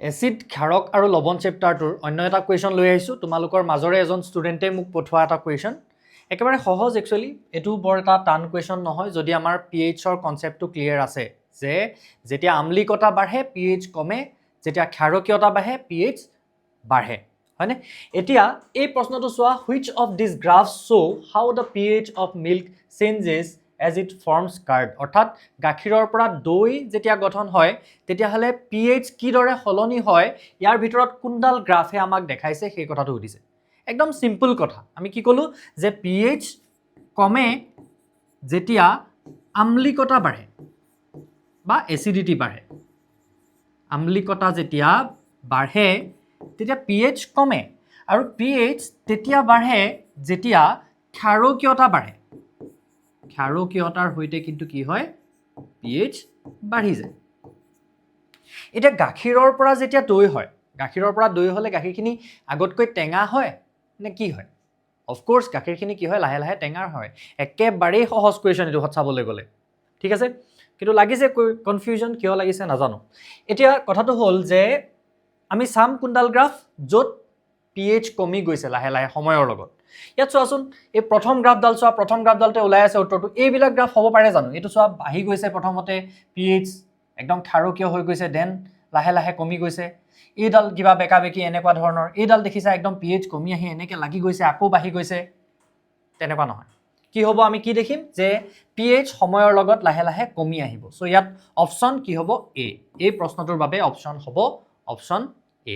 acid ক্ষাৰক আৰু লৱণ চেপ্টাৰটোৰ অন্য এটা কুৱেশ্যন লৈ আহিছোঁ তোমালোকৰ মাজৰে এজন ষ্টুডেণ্টে মোক পঠোৱা এটা কুৱেশ্যন একেবাৰে সহজ একচুৱেলি এইটো বৰ এটা টান কুৱেশ্যন নহয় যদি আমাৰ পিএইচৰ কনচেপ্টটো ক্লিয়াৰ আছে যে যেতিয়া আম্লিকতা বাঢ়ে পিএইচ কমে যেতিয়া ক্ষাৰকীয়তা বাঢ়ে পিএইচ বাঢ়ে হয়নে এতিয়া এই প্ৰশ্নটো চোৱা which of these graphs show how the pH of milk changes as it forms curd অৰ্থাৎ গাখীৰৰ পৰা দৈ যেতিয়া গঠন হয় তেতিয়াহলে pH কিদৰে সলনি হয় ইয়াৰ ভিতৰত কোনডাল গ্ৰাফে আমাক দেখাইছে সেই কথাটো সুধিছে একদম সিম্পল কথা আমি কি কলো যে pH কমে যেতিয়া আম্লিকতা বাঢ়ে বা এসিডিটি বাঢ়ে আম্লিকতা যেতিয়া বাঢ়ে তেতিয়া pH কমে আৰু pH তেতিয়া বাঢ়ে যেতিয়া ক্ষাৰকীয়তা বাঢ়ে ক্ষাৰকীয়তাৰ হৈতে কিন্তু কি হয় pH বাঢ়ি যায় এটা গাখীৰৰ পৰা যেতিয়া দৈ হয় গাখীৰৰ পৰা দৈ হলে গাখীৰখিনি আগতকৈ টেঙা হয় নে কি হয় অফ কোৰ্স গাখীৰখিনি কি হয় লাহে লাহে টেঙাৰ হয় একেবাৰে সহজ কোৱেশ্যন এটো হচাবলৈ গলে ঠিক আছে কিন্তু লাগিছে কনফিউজন কিয় লাগিছে নাজানো এতিয়া কথাটো হল যে আমি সাম কুণ্ডাল গ্ৰাফ যত pH কমি গৈছে লাহে লাহে সময়ৰ লগত ইয়াত চোৱাচোন এই প্ৰথম গ্ৰাফডাল চোৱা প্ৰথম গ্ৰাফডালতে ওলাই আছে উত্তৰটো এইবিলাক গ্ৰাফ হ'ব পাৰে জানো এটো চোৱা আহি গৈছে প্ৰথমতে pH একদম ক্ষাৰকীয় হৈ গৈছে দেন লাহে লাহে কমি গৈছে এইডাল কিবা বেকা বেকি এনেকুৱা ধৰণৰ এইডাল দেখিছা একদম pH কমি আহি এনেকে লাগি গৈছে আকৌ বাঢ়ি গৈছে তেনেকুৱা নহয় কি হ'ব আমি কি দেখিম যে pH সময়ৰ লগত লাহে লাহে কমি আহিব সো ইয়াত অপচন কি হ'ব এ এই প্ৰশ্নটোৰ বাবে অপচন হ'ব অপচন এ